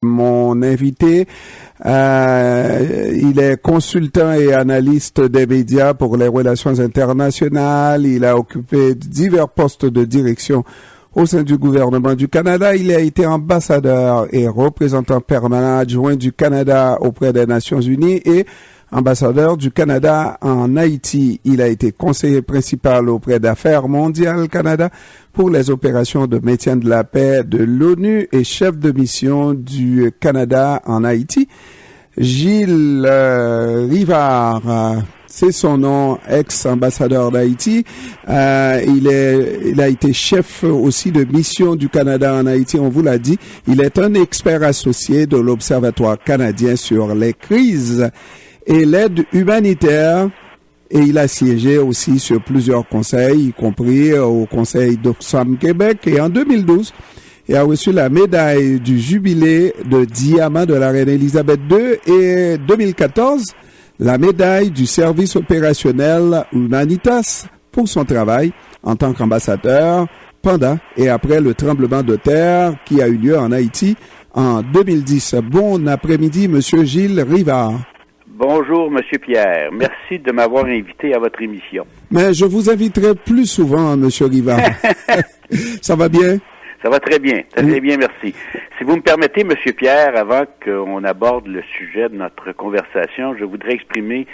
Mon invité, il est consultant et analyste des médias pour les relations internationales. Il a occupé divers postes de direction au sein du gouvernement du Canada. Il a été ambassadeur et représentant permanent adjoint du Canada auprès des Nations Unies et ambassadeur du Canada en Haïti. Il a été conseiller principal auprès d'Affaires mondiales Canada pour les opérations de maintien de la paix de l'ONU et chef de mission du Canada en Haïti. Gilles Rivard, c'est son nom, ex-ambassadeur d'Haïti. Il a été chef aussi de mission du Canada en Haïti, on vous l'a dit. Il est un expert associé de l'Observatoire canadien sur les crises et l'aide humanitaire, et il a siégé aussi sur plusieurs conseils, y compris au Conseil d'Oxfam Québec, et en 2012, il a reçu la médaille du jubilé de diamant de la reine Elisabeth II, et 2014, la médaille du service opérationnel Humanitas pour son travail en tant qu'ambassadeur pendant et après le tremblement de terre qui a eu lieu en Haïti en 2010. Bon après-midi, Monsieur Gilles Rivard. Bonjour, Monsieur Pierre. Merci de m'avoir invité à votre émission. Mais je vous inviterai plus souvent, Monsieur Rivard. Ça va bien? Ça va très bien, très bien, merci. Si vous me permettez, Monsieur Pierre, avant qu'on aborde le sujet de notre conversation, je voudrais exprimer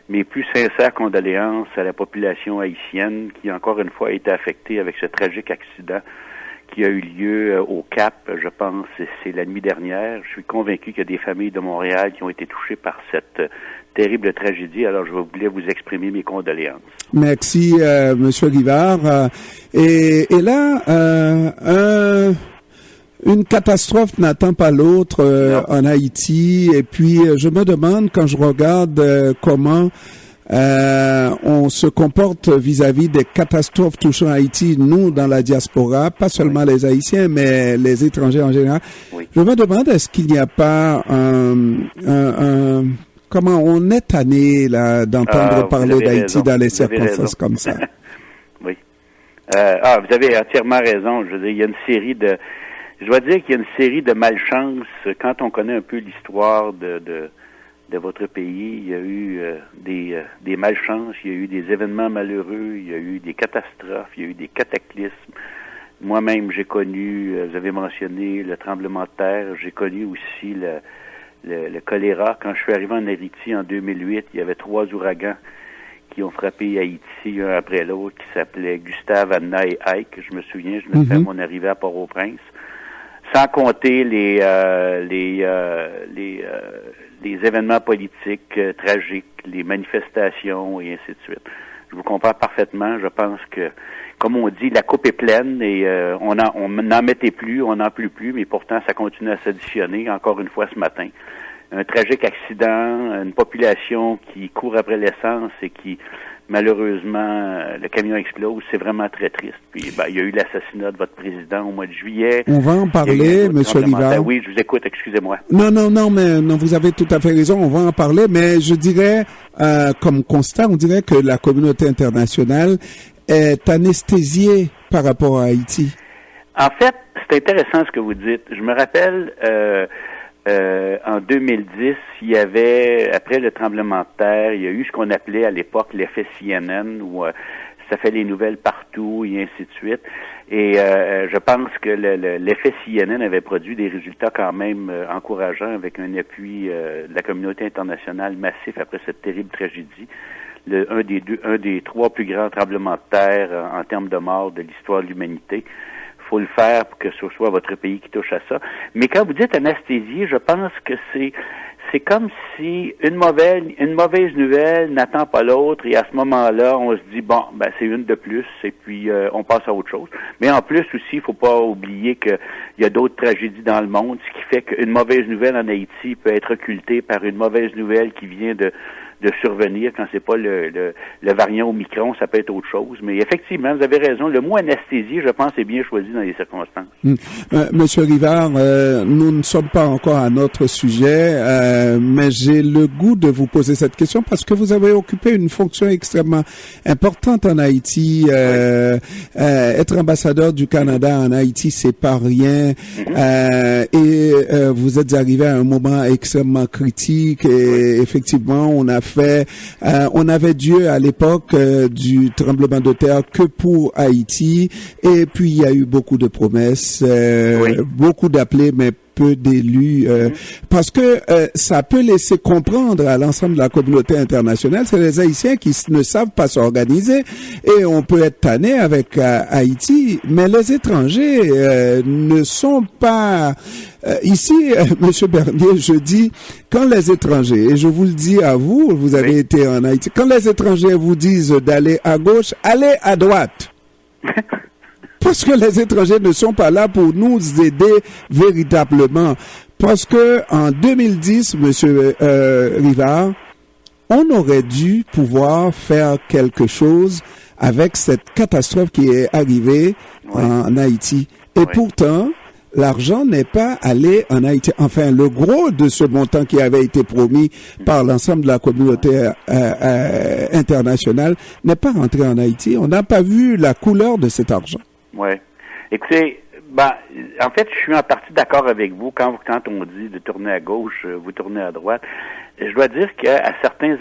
mes plus sincères condoléances à la population haïtienne qui, encore une fois, a été affectée avec ce tragique accident qui a eu lieu au Cap, je pense, c'est la nuit dernière. Je suis convaincu qu'il y a des familles de Montréal qui ont été touchées par cette terrible tragédie. Alors, je voulais vous exprimer mes condoléances. Merci, Monsieur Rivard. Et là, une catastrophe n'attend pas l'autre en Haïti. Et puis, je me demande, quand je regarde comment on se comporte vis-à-vis des catastrophes touchant Haïti, nous, dans la diaspora, pas seulement les Haïtiens, mais les étrangers en général. Oui. Je me demande, est-ce qu'il n'y a pas comment on est tanné là d'entendre parler d'Haïti dans les circonstances comme ça? Oui. Vous avez entièrement raison. Je veux dire, il y a une série de... Je dois dire qu'il y a une série de malchances. Quand on connaît un peu l'histoire de votre pays, il y a eu des malchances, il y a eu des événements malheureux, il y a eu des catastrophes, il y a eu des cataclysmes. Moi-même, j'ai connu, vous avez mentionné le tremblement de terre, j'ai connu aussi le choléra. Quand je suis arrivé en Haïti en 2008, il y avait 3 ouragans qui ont frappé Haïti un après l'autre, qui s'appelaient Gustave, Anna et Ike. Je me souviens, je me fais mon arrivée à Port-au-Prince. Sans compter les événements politiques tragiques, les manifestations et ainsi de suite. Je vous comprends parfaitement. Je pense que, comme on dit, la coupe est pleine et on n'en mettait plus, on n'en pleut plus, mais pourtant ça continue à s'additionner. Encore une fois ce matin, un tragique accident, une population qui court après l'essence et qui malheureusement, le camion explose, c'est vraiment très triste. Puis, il y a eu l'assassinat de votre président au mois de juillet. On va en parler, M. Rivard. Oui, je vous écoute, excusez-moi. Non, mais vous avez tout à fait raison, on va en parler, mais je dirais, comme constat, on dirait que la communauté internationale est anesthésiée par rapport à Haïti. En fait, c'est intéressant ce que vous dites. Je me rappelle... en 2010, il y avait, après le tremblement de terre, il y a eu ce qu'on appelait à l'époque l'effet CNN, où ça fait les nouvelles partout et ainsi de suite. Et je pense que l'effet CNN avait produit des résultats quand même encourageants avec un appui de la communauté internationale massif après cette terrible tragédie. Un des 3 plus grands tremblements de terre en termes de morts de l'histoire de l'humanité. Faut le faire pour que ce soit votre pays qui touche à ça. Mais quand vous dites anesthésie, je pense que c'est comme si une mauvaise nouvelle n'attend pas l'autre et à ce moment-là, on se dit c'est une de plus et puis on passe à autre chose. Mais en plus aussi, il faut pas oublier qu'il y a d'autres tragédies dans le monde, ce qui fait qu'une mauvaise nouvelle en Haïti peut être occultée par une mauvaise nouvelle qui vient survenir quand c'est pas le variant Omicron, ça peut être autre chose. Mais effectivement, vous avez raison. Le mot anesthésie, je pense, est bien choisi dans les circonstances. Monsieur Rivard, nous ne sommes pas encore à notre sujet, mais j'ai le goût de vous poser cette question parce que vous avez occupé une fonction extrêmement importante en Haïti. Être ambassadeur du Canada en Haïti, c'est pas rien. Et vous êtes arrivé à un moment extrêmement critique et effectivement, on avait Dieu à l'époque du tremblement de terre que pour Haïti et puis il y a eu beaucoup de promesses, beaucoup d'appelés mais peu d'élus, parce que ça peut laisser comprendre à l'ensemble de la communauté internationale, c'est les Haïtiens qui ne savent pas s'organiser et on peut être tanné avec Haïti, mais les étrangers ne sont pas... ici, Monsieur Bernier, je dis, quand les étrangers, et je vous le dis à vous, vous avez été en Haïti, quand les étrangers vous disent d'aller à gauche, allez à droite. Parce que les étrangers ne sont pas là pour nous aider véritablement. Parce que en 2010, Monsieur Rivard, on aurait dû pouvoir faire quelque chose avec cette catastrophe qui est arrivée en Haïti. Et pourtant, l'argent n'est pas allé en Haïti. Enfin, le gros de ce montant qui avait été promis par l'ensemble de la communauté internationale n'est pas rentré en Haïti. On n'a pas vu la couleur de cet argent. Oui. Écoutez, en fait, je suis en partie d'accord avec vous quand on dit de tourner à gauche, vous tournez à droite. Je dois dire qu'à certaines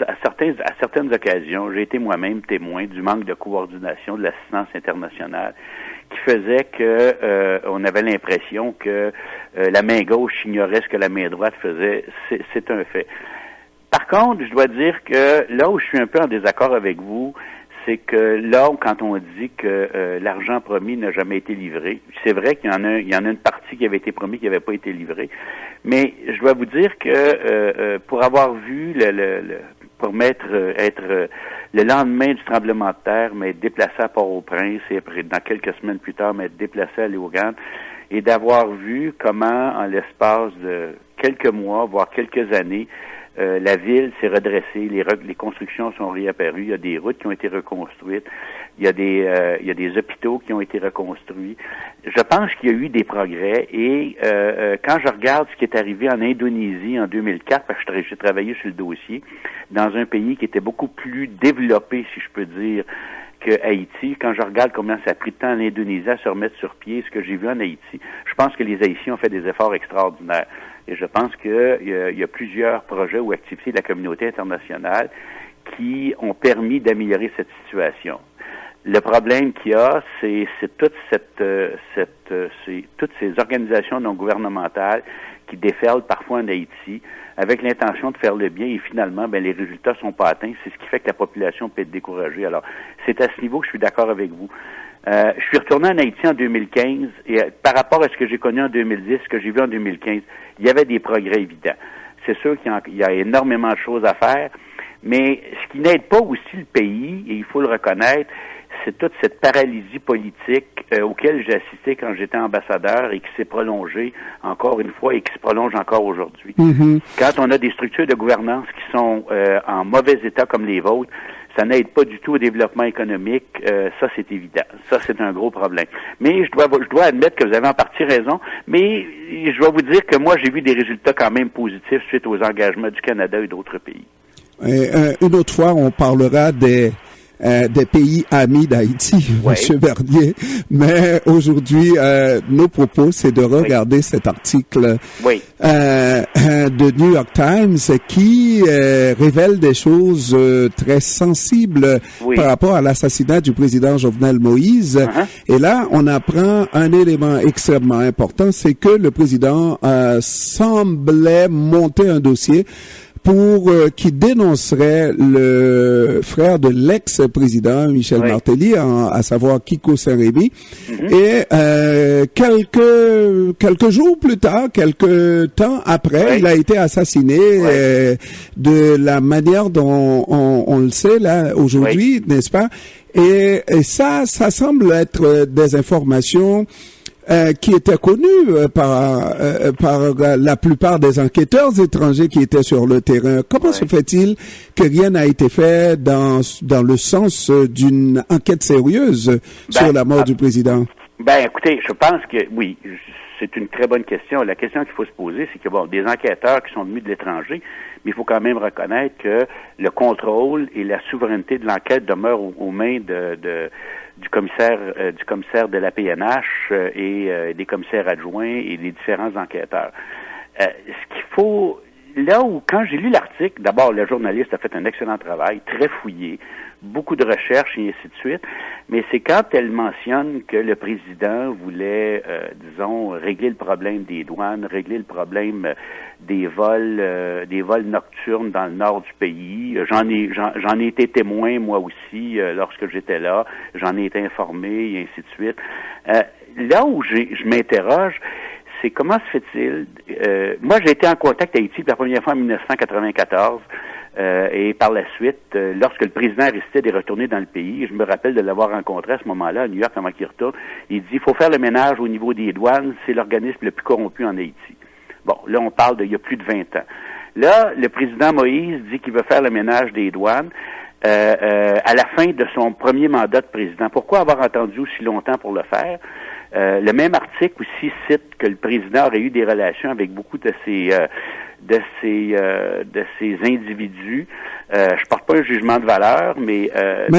occasions, j'ai été moi-même témoin du manque de coordination de l'assistance internationale qui faisait que on avait l'impression que la main gauche ignorait ce que la main droite faisait. C'est un fait. Par contre, je dois dire que là où je suis un peu en désaccord avec vous, c'est que là, quand on dit que l'argent promis n'a jamais été livré, c'est vrai qu'il y en a une partie qui avait été promis qui n'avait pas été livrée, mais je dois vous dire que pour avoir vu être le lendemain du tremblement de terre, m'être déplacé à Port-au-Prince et après, dans quelques semaines plus tard, m'être déplacé à Léogane, et d'avoir vu comment, en l'espace de quelques mois, voire quelques années, la ville s'est redressée, les constructions sont réapparues, il y a des routes qui ont été reconstruites, il y a des hôpitaux qui ont été reconstruits. Je pense qu'il y a eu des progrès et quand je regarde ce qui est arrivé en Indonésie en 2004, parce que j'ai travaillé sur le dossier, dans un pays qui était beaucoup plus développé, si je peux dire, que Haïti, quand je regarde combien ça a pris de temps en Indonésie à se remettre sur pied, ce que j'ai vu en Haïti, je pense que les Haïtiens ont fait des efforts extraordinaires. Et je pense qu'il y a plusieurs projets ou activités de la communauté internationale qui ont permis d'améliorer cette situation. Le problème qu'il y a, c'est toutes ces organisations non gouvernementales qui déferlent parfois en Haïti avec l'intention de faire le bien et finalement, les résultats sont pas atteints. C'est ce qui fait que la population peut être découragée. Alors, c'est à ce niveau que je suis d'accord avec vous. Je suis retourné en Haïti en 2015 et par rapport à ce que j'ai connu en 2010, ce que j'ai vu en 2015, il y avait des progrès évidents. C'est sûr qu'il y a énormément de choses à faire, mais ce qui n'aide pas aussi le pays, et il faut le reconnaître, c'est toute cette paralysie politique auquel j'ai assisté quand j'étais ambassadeur et qui s'est prolongée encore une fois et qui se prolonge encore aujourd'hui. Quand on a des structures de gouvernance qui sont en mauvais état comme les vôtres, ça n'aide pas du tout au développement économique, ça c'est évident. Ça c'est un gros problème. Mais je dois admettre que vous avez en partie raison, mais je dois vous dire que moi j'ai vu des résultats quand même positifs suite aux engagements du Canada et d'autres pays. Une autre fois, on parlera des pays amis d'Haïti, Monsieur Bernier. Mais aujourd'hui, nos propos, c'est de regarder cet article de New York Times qui révèle des choses très sensibles par rapport à l'assassinat du président Jovenel Moïse. Et là, on apprend un élément extrêmement important, c'est que le président semblait monter un dossier pour qui dénoncerait le frère de l'ex-président Michel Martelly, à savoir Kiko Saint-Rémy. Et quelques jours plus tard, quelques temps après, il a été assassiné de la manière dont on le sait là aujourd'hui, n'est-ce pas? Et ça semble être des informations qui était connu par la plupart des enquêteurs étrangers qui étaient sur le terrain. Comment se fait-il que rien n'a été fait dans le sens d'une enquête sérieuse sur la mort du président? Écoutez, je pense que oui, c'est une très bonne question. La question qu'il faut se poser, c'est qu'il y a des enquêteurs qui sont venus de l'étranger, mais il faut quand même reconnaître que le contrôle et la souveraineté de l'enquête demeurent aux mains du commissaire de la PNH et des commissaires adjoints et des différents enquêteurs. Ce qu'il faut, là où, quand j'ai lu l'article, d'abord, le journaliste a fait un excellent travail, très fouillé, beaucoup de recherches et ainsi de suite, mais c'est quand elle mentionne que le président voulait, régler le problème des douanes, régler le problème des vols nocturnes dans le nord du pays. J'en ai été témoin, moi aussi, lorsque j'étais là. J'en ai été informé, et ainsi de suite. Là où je m'interroge, c'est comment se fait-il... moi, j'ai été en contact avec Haïti pour la première fois en 1994, et par la suite, lorsque le président Aristide est retourné dans le pays, je me rappelle de l'avoir rencontré à ce moment-là, à New York, avant qu'il retourne, il dit, il faut faire le ménage au niveau des douanes, c'est l'organisme le plus corrompu en Haïti. Bon, là, on parle d'il y a plus de 20 ans. Là, le président Moïse dit qu'il veut faire le ménage des douanes à la fin de son premier mandat de président. Pourquoi avoir attendu aussi longtemps pour le faire? Le même article aussi cite que le président aurait eu des relations avec beaucoup de ces individus. Je porte pas un jugement de valeur, mais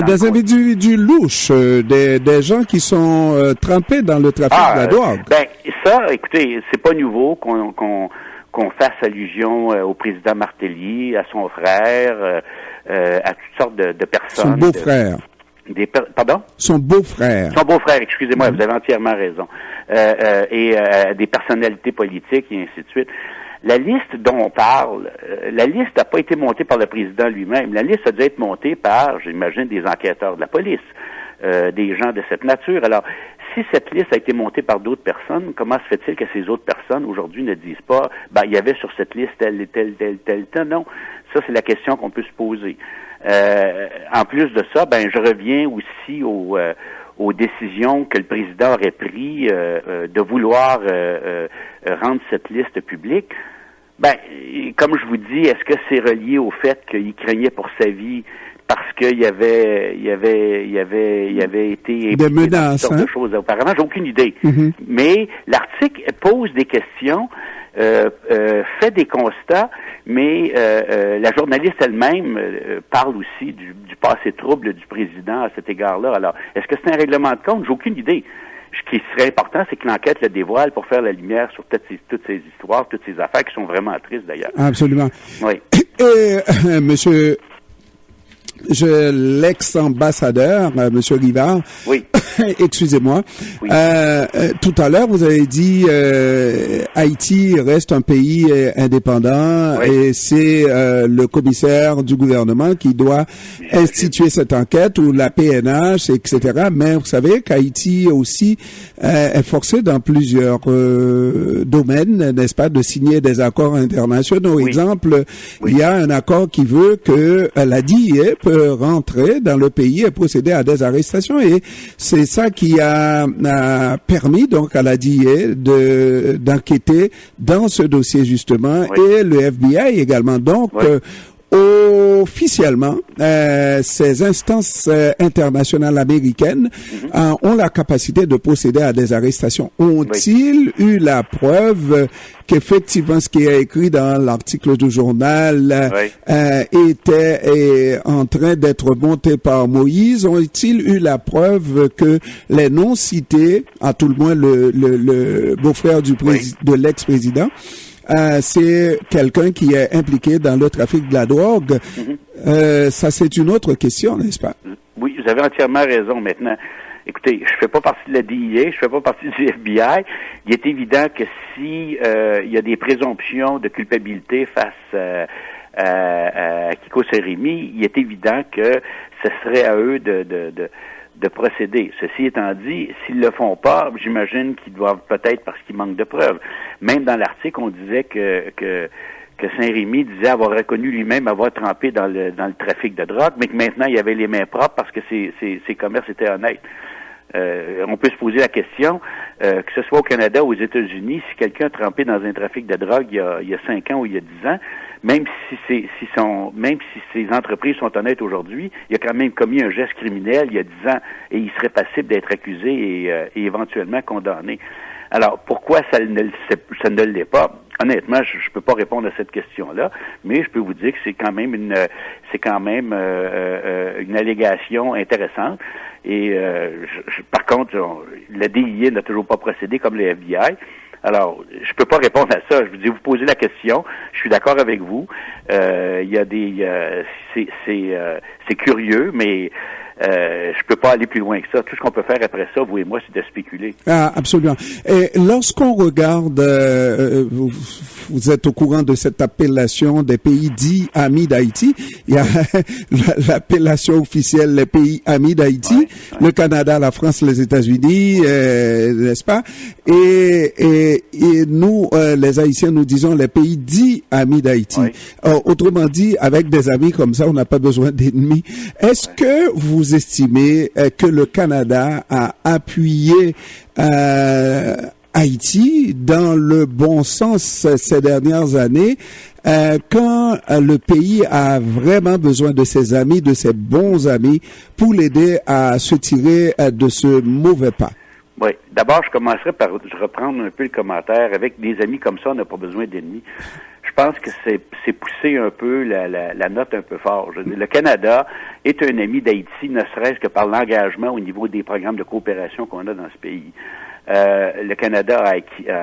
des individus louches, des gens qui sont trempés dans le trafic de la drogue. Ça, écoutez, c'est pas nouveau qu'on fasse allusion au président Martelly, à son frère, à toutes sortes de personnes. Son beau-frère. Pardon? Son beau-frère. Son beau-frère, excusez-moi, vous avez entièrement raison. Et des personnalités politiques et ainsi de suite. La liste dont on parle, la liste n'a pas été montée par le président lui-même. La liste a dû être montée par, j'imagine, des enquêteurs de la police, des gens de cette nature. Alors, si cette liste a été montée par d'autres personnes, comment se fait-il que ces autres personnes, aujourd'hui, ne disent pas, il y avait sur cette liste tel, non. Ça, c'est la question qu'on peut se poser. En plus de ça, je reviens aussi aux décisions que le président aurait prises de vouloir rendre cette liste publique. Comme je vous dis, est-ce que c'est relié au fait qu'il craignait pour sa vie parce qu'il y avait été des menaces, dans de choses auparavant? J'ai aucune idée. Mm-hmm. Mais l'article pose des questions, fait des constats, mais la journaliste elle-même parle aussi du passé trouble du président à cet égard-là. Alors, est-ce que c'est un règlement de compte? J'ai aucune idée. Ce qui serait important, c'est que l'enquête le dévoile pour faire la lumière sur toutes ces histoires, toutes ces affaires qui sont vraiment tristes d'ailleurs. Absolument. Oui. Et monsieur l'ex-ambassadeur, monsieur Rivard. Oui. Excusez-moi. Oui. Tout à l'heure, vous avez dit Haïti reste un pays indépendant, oui, et c'est le commissaire du gouvernement qui doit instituer cette enquête, ou la PNH, etc. Mais vous savez qu'Haïti aussi est forcé dans plusieurs domaines, n'est-ce pas, de signer des accords internationaux. Oui. Exemple, oui, il y a un accord qui veut que la DIA peut rentrer dans le pays et procéder à des arrestations, et c'est ça qui a permis donc à la DIA d'enquêter dans ce dossier justement, oui, et le FBI également. Donc, oui, officiellement, ces instances internationales américaines ont la capacité de procéder à des arrestations. Ont-ils eu la preuve qu'effectivement ce qui est écrit dans l'article du journal était en train d'être monté par Moïse? Ont-ils eu la preuve que les noms cités, à tout le moins le beau-frère de l'ex-président, c'est quelqu'un qui est impliqué dans le trafic de la drogue? Ça, c'est une autre question, n'est-ce pas? Oui, vous avez entièrement raison. Maintenant, écoutez, je fais pas partie de la DIA, je fais pas partie du FBI. Il est évident que si il y a des présomptions de culpabilité face à Kiko Sérémy, il est évident que ce serait à eux de procéder. Ceci étant dit, s'ils le font pas, j'imagine qu'ils doivent peut-être parce qu'il manque de preuves. Même dans l'article, on disait que Saint-Rémy disait avoir reconnu lui-même avoir trempé dans le trafic de drogue, mais que maintenant il avait les mains propres parce que ses commerces étaient honnêtes. On peut se poser la question, que ce soit au Canada ou aux États-Unis, si quelqu'un a trempé dans un trafic de drogue il y a 5 ans ou il y a 10 ans, même si ces entreprises sont honnêtes aujourd'hui, il a quand même commis un geste criminel il y a 10 ans et il serait passible d'être accusé et éventuellement condamné. Alors, pourquoi ça ne l'est pas? Honnêtement, je peux pas répondre à cette question-là, mais je peux vous dire que c'est quand même une allégation intéressante. Et par contre, la DIA n'a toujours pas procédé comme le FBI. Alors, je peux pas répondre à ça. Je vous dis, vous posez la question. Je suis d'accord avec vous. Il y a c'est curieux, mais je peux pas aller plus loin que ça. Tout ce qu'on peut faire après ça, vous et moi, c'est de spéculer. Ah, absolument. Et lorsqu'on regarde, vous êtes au courant de cette appellation des pays dits amis d'Haïti. Il y a l'appellation officielle les pays amis d'Haïti, le Canada, la France, les États-Unis, n'est-ce pas? Et nous, les Haïtiens, nous disons les pays dits amis d'Haïti. Autrement dit, avec des amis comme ça, on n'a pas besoin d'ennemis. Est-ce que vous estimez que le Canada a appuyé Haïti dans le bon sens ces dernières années quand le pays a vraiment besoin de ses amis, de ses bons amis, pour l'aider à se tirer de ce mauvais pas? Oui. D'abord, je commencerai par reprendre un peu le commentaire. Avec des amis comme ça, on n'a pas besoin d'ennemis. Je pense que c'est pousser un peu la note un peu fort. Je veux dire, le Canada est un ami d'Haïti, ne serait-ce que par l'engagement au niveau des programmes de coopération qu'on a dans ce pays. Le Canada a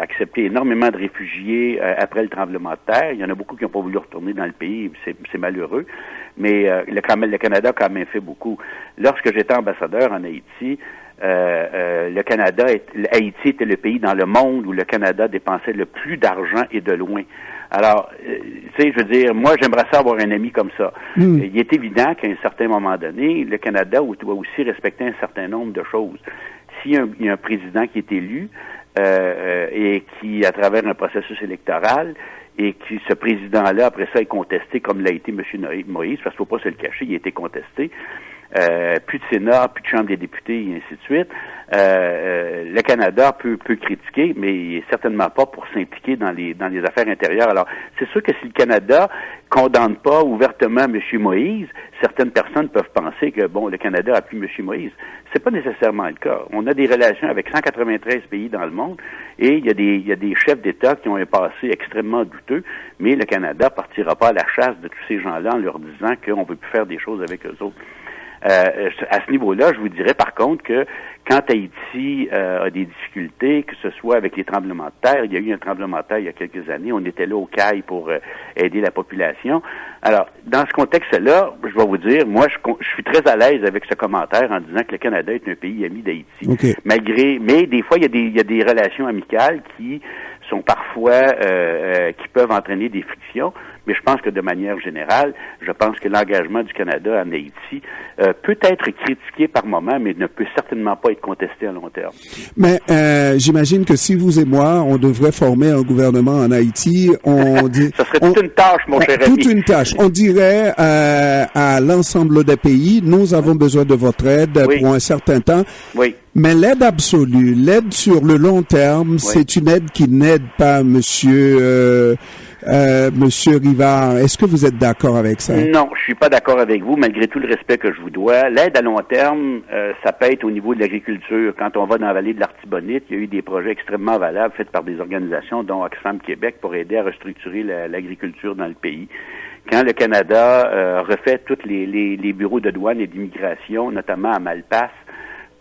accepté énormément de réfugiés après le tremblement de terre. Il y en a beaucoup qui n'ont pas voulu retourner dans le pays, c'est malheureux. Mais le Canada a quand même fait beaucoup. Lorsque j'étais ambassadeur en Haïti, Haïti était le pays dans le monde où le Canada dépensait le plus d'argent et de loin. Alors, tu sais, je veux dire, moi, j'aimerais ça avoir un ami comme ça. Il est évident qu'à un certain moment donné, le Canada doit aussi respecter un certain nombre de choses. S'il y a un président qui est élu et qui, à travers un processus électoral, et que ce président-là, après ça, est contesté comme l'a été M. Moïse, parce qu'il ne faut pas se le cacher, il a été contesté. Plus de Sénat, plus de Chambre des députés, et ainsi de suite. Le Canada peut critiquer, mais certainement pas pour s'impliquer dans les affaires intérieures. Alors, c'est sûr que si le Canada condamne pas ouvertement M. Moïse, certaines personnes peuvent penser que, bon, le Canada appuie M. Moïse. C'est pas nécessairement le cas. On a des relations avec 193 pays dans le monde et il y a des chefs d'État qui ont un passé extrêmement douteux, mais le Canada partira pas à la chasse de tous ces gens-là en leur disant qu'on peut plus faire des choses avec eux autres. À ce niveau-là, je vous dirais par contre que quand Haïti a des difficultés, que ce soit avec les tremblements de terre, il y a eu un tremblement de terre il y a quelques années, on était là au CAI pour aider la population. Alors, dans ce contexte-là, je vais vous dire, moi, je suis très à l'aise avec ce commentaire en disant que le Canada est un pays ami d'Haïti. Okay. Mais des fois, il y a des relations amicales qui sont parfois qui peuvent entraîner des frictions, mais je pense que de manière générale, je pense que l'engagement du Canada en Haïti peut être critiqué par moment, mais ne peut certainement pas être contesté à long terme. Mais j'imagine que si vous et moi, on devrait former un gouvernement en Haïti, on dit... Ça serait toute une tâche, mon cher ami. Toute une tâche. On dirait à l'ensemble des pays, nous avons besoin de votre aide pour un certain temps. Oui. Mais l'aide absolue, l'aide sur le long terme, c'est une aide qui n'aide pas Monsieur Rivard. Est-ce que vous êtes d'accord avec ça? Non, je suis pas d'accord avec vous, malgré tout le respect que je vous dois. L'aide à long terme, ça peut être au niveau de l'agriculture. Quand on va dans la vallée de l'Artibonite, il y a eu des projets extrêmement valables faits par des organisations, dont Oxfam Québec, pour aider à restructurer l'agriculture dans le pays. Quand le Canada refait tous les bureaux de douane et d'immigration, notamment à Malpasse,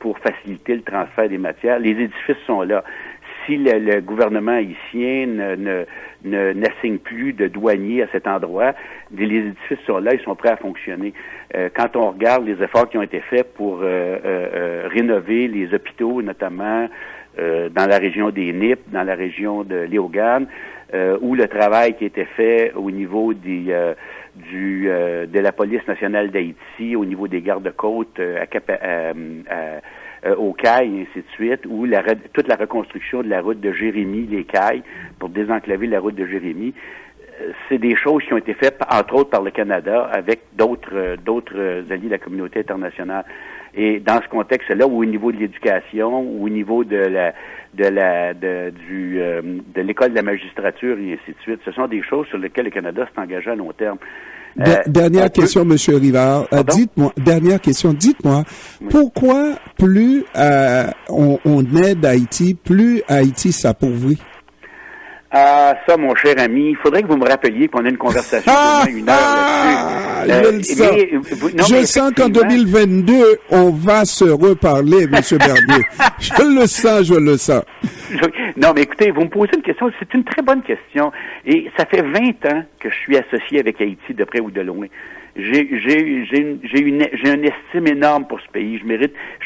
pour faciliter le transfert des matières, les édifices sont là. Si le gouvernement haïtien n'assigne plus de douaniers à cet endroit, les édifices sont là, ils sont prêts à fonctionner. Quand on regarde les efforts qui ont été faits pour rénover les hôpitaux, notamment dans la région des Nippes, dans la région de Léogane, ou le travail qui a été fait au niveau de la police nationale d'Haïti, au niveau des gardes-côtes au CAI, et ainsi de suite, ou toute la reconstruction de la route de Jérémie, les CAI, pour désenclaver la route de Jérémie. c'est des choses qui ont été faites, entre autres, par le Canada avec d'autres alliés de la communauté internationale. Et dans ce contexte-là, ou au niveau de l'éducation, ou au niveau de l'école de la magistrature et ainsi de suite, ce sont des choses sur lesquelles le Canada s'est engagé à long terme. Dernière question, Monsieur Rivard. Dites-moi, oui. Pourquoi plus on aide Haïti, plus Haïti s'appauvrit? Ah, ça, mon cher ami, il faudrait que vous me rappeliez qu'on ait une conversation de une heure là-dessus. Je sens qu'en 2022, on va se reparler, Monsieur Bernier. Je le sens. Non, mais écoutez, vous me posez une question, c'est une très bonne question. Et ça fait 20 ans que je suis associé avec Haïti, de près ou de loin. J'ai une estime énorme pour ce pays. Je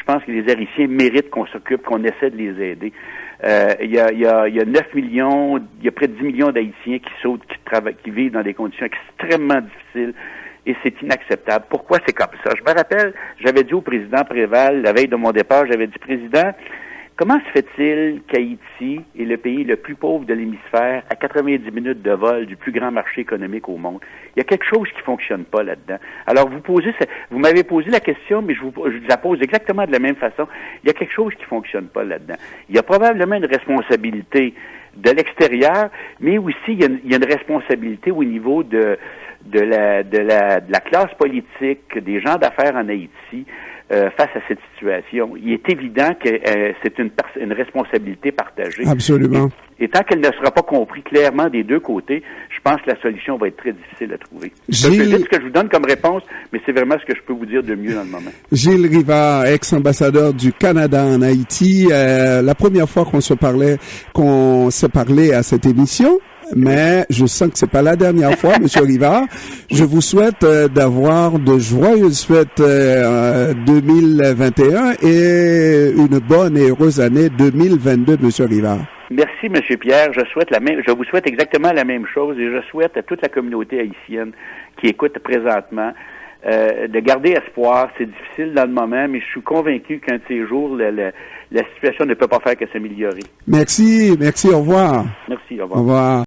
pense que les Haïtiens méritent qu'on s'occupe, qu'on essaie de les aider. Il y a 9 millions, il y a près de 10 millions d'Haïtiens qui vivent dans des conditions extrêmement difficiles. Et c'est inacceptable. Pourquoi c'est comme ça? Je me rappelle, j'avais dit au président Préval, la veille de mon départ, j'avais dit, Président, comment se fait-il qu'Haïti est le pays le plus pauvre de l'hémisphère à 90 minutes de vol du plus grand marché économique au monde? Il y a quelque chose qui fonctionne pas là-dedans. Alors, vous m'avez posé la question, mais je vous la pose exactement de la même façon. Il y a quelque chose qui fonctionne pas là-dedans. Il y a probablement une responsabilité de l'extérieur, mais aussi il y a une responsabilité au niveau de la classe politique, des gens d'affaires en Haïti, face à cette situation. Il est évident que c'est une responsabilité partagée. Absolument. Et tant qu'elle ne sera pas comprise clairement des deux côtés, je pense que la solution va être très difficile à trouver. C'est ce que je vous donne comme réponse, mais c'est vraiment ce que je peux vous dire de mieux dans le moment. Gilles Rivard, ex-ambassadeur du Canada en Haïti, la première fois qu'on s'est parlé à cette émission, mais je sens que c'est pas la dernière fois, Monsieur Rivard. Je vous souhaite d'avoir de joyeuses fêtes 2021 et une bonne et heureuse année 2022, Monsieur Rivard. Merci, Monsieur Pierre. Je vous souhaite exactement la même chose et je souhaite à toute la communauté haïtienne qui écoute présentement de garder espoir. C'est difficile dans le moment, mais je suis convaincu qu'un de ces jours, la situation ne peut pas faire que s'améliorer. Merci, au revoir. Merci, au revoir. Au revoir.